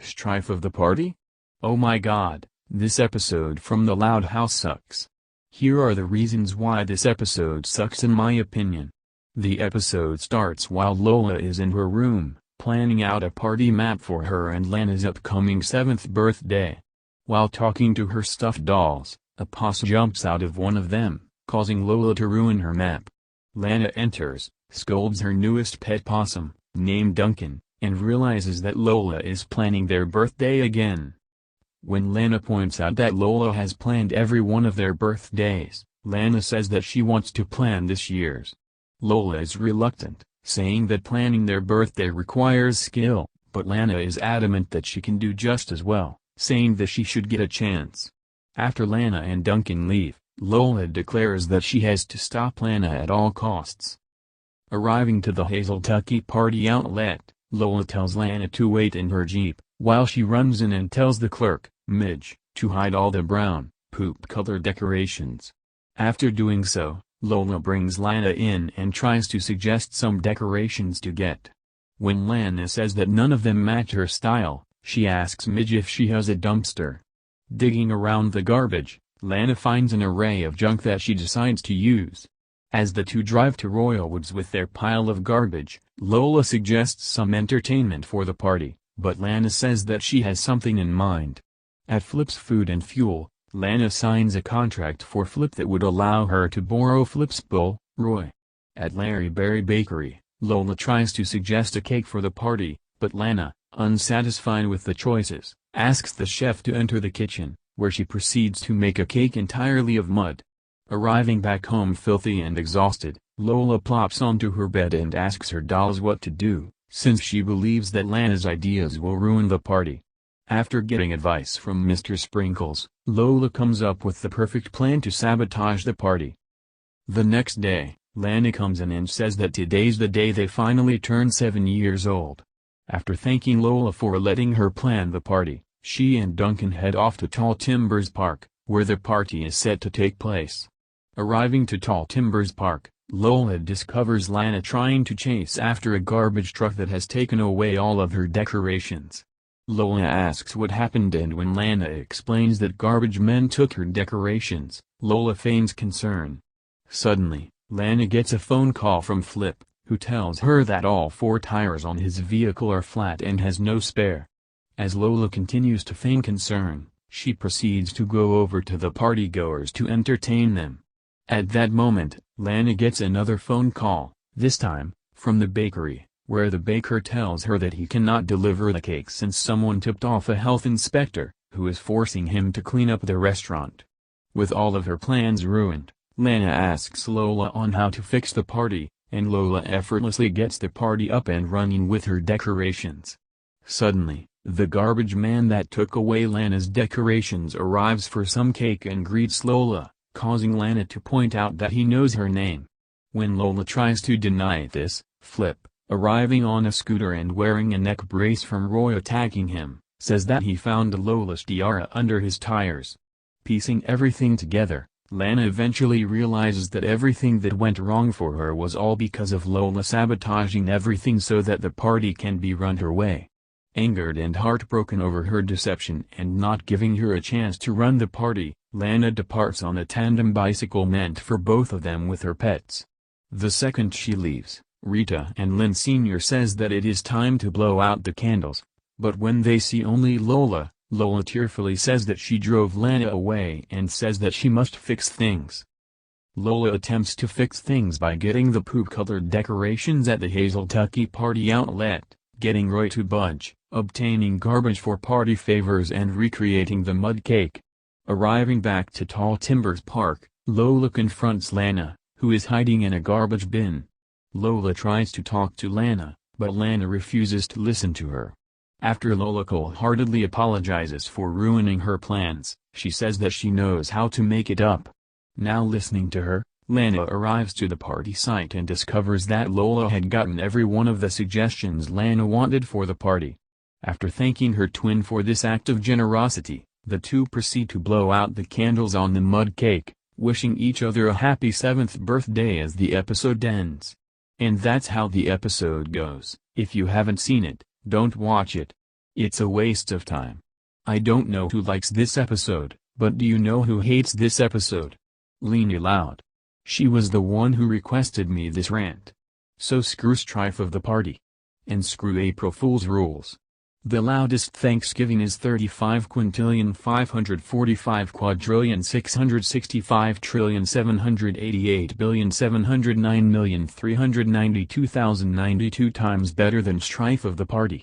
Strife of the party? Oh my god, this episode from the Loud House sucks. Here are the reasons why this episode sucks in my opinion. The episode starts while Lola is in her room, planning out a party map for her and Lena's upcoming 7th birthday. While talking to her stuffed dolls, a possum jumps out of one of them, causing Lola to ruin her map. Lena enters, scolds her newest pet possum, named Duncan, and realizes that Lola is planning their birthday again. When Lena points out that Lola has planned every one of their birthdays, Lena says that she wants to plan this year's. Lola is reluctant, saying that planning their birthday requires skill, but Lena is adamant that she can do just as well, saying that she should get a chance. After Lena and Duncan leave, Lola declares that she has to stop Lena at all costs. Arriving to the Hazeltucky party outlet, Lola tells Lena to wait in her Jeep, while she runs in and tells the clerk, Midge, to hide all the brown, poop-colored decorations. After doing so, Lola brings Lena in and tries to suggest some decorations to get. When Lena says that none of them match her style, she asks Midge if she has a dumpster. Digging around the garbage, Lena finds an array of junk that she decides to use. As the two drive to Royal Woods with their pile of garbage, Lola suggests some entertainment for the party, but Lena says that she has something in mind. At Flip's Food and Fuel, Lena signs a contract for Flip that would allow her to borrow Flip's bull, Roy. At Larry Berry Bakery, Lola tries to suggest a cake for the party, but Lena, unsatisfied with the choices, asks the chef to enter the kitchen, where she proceeds to make a cake entirely of mud. Arriving back home filthy and exhausted, Lola plops onto her bed and asks her dolls what to do, since she believes that Lena's ideas will ruin the party. After getting advice from Mr. Sprinkles, Lola comes up with the perfect plan to sabotage the party. The next day, Lena comes in and says that today's the day they finally turn 7 years old. After thanking Lola for letting her plan the party, she and Duncan head off to Tall Timbers Park, where the party is set to take place. Arriving to Tall Timbers Park, Lola discovers Lena trying to chase after a garbage truck that has taken away all of her decorations. Lola asks what happened, and when Lena explains that garbage men took her decorations, Lola feigns concern. Suddenly, Lena gets a phone call from Flip, who tells her that all 4 tires on his vehicle are flat and has no spare. As Lola continues to feign concern, she proceeds to go over to the partygoers to entertain them. At that moment, Lena gets another phone call, this time, from the bakery, where the baker tells her that he cannot deliver the cake since someone tipped off a health inspector, who is forcing him to clean up the restaurant. With all of her plans ruined, Lena asks Lola on how to fix the party, and Lola effortlessly gets the party up and running with her decorations. Suddenly, the garbage man that took away Lena's decorations arrives for some cake and greets Lola, causing Lena to point out that he knows her name. When Lola tries to deny this, Flip, arriving on a scooter and wearing a neck brace from Roy attacking him, says that he found Lola's tiara under his tires. Piecing everything together, Lena eventually realizes that everything that went wrong for her was all because of Lola sabotaging everything so that the party can be run her way. Angered and heartbroken over her deception and not giving her a chance to run the party, Lena departs on a tandem bicycle meant for both of them with her pets. The second she leaves, Rita and Lynn Sr. says that it is time to blow out the candles, but when they see only Lola, Lola tearfully says that she drove Lena away and says that she must fix things. Lola attempts to fix things by getting the poop-colored decorations at the Hazeltucky party outlet, getting Roy to budge, obtaining garbage for party favors and recreating the mud cake. Arriving back to Tall Timbers Park, Lola confronts Lena, who is hiding in a garbage bin. Lola tries to talk to Lena, but Lena refuses to listen to her. After Lola cold-heartedly apologizes for ruining her plans, she says that she knows how to make it up. Now listening to her, Lena arrives to the party site and discovers that Lola had gotten every one of the suggestions Lena wanted for the party. After thanking her twin for this act of generosity, the two proceed to blow out the candles on the mud cake, wishing each other a happy 7th birthday as the episode ends. And that's how the episode goes. If you haven't seen it, don't watch it. It's a waste of time. I don't know who likes this episode, but do you know who hates this episode? Leni Loud. She was the one who requested me this rant. So screw Strife of the party. And screw April Fool's rules. The loudest Thanksgiving is 35,545,665,788,709,392,092 times better than Strife of the party.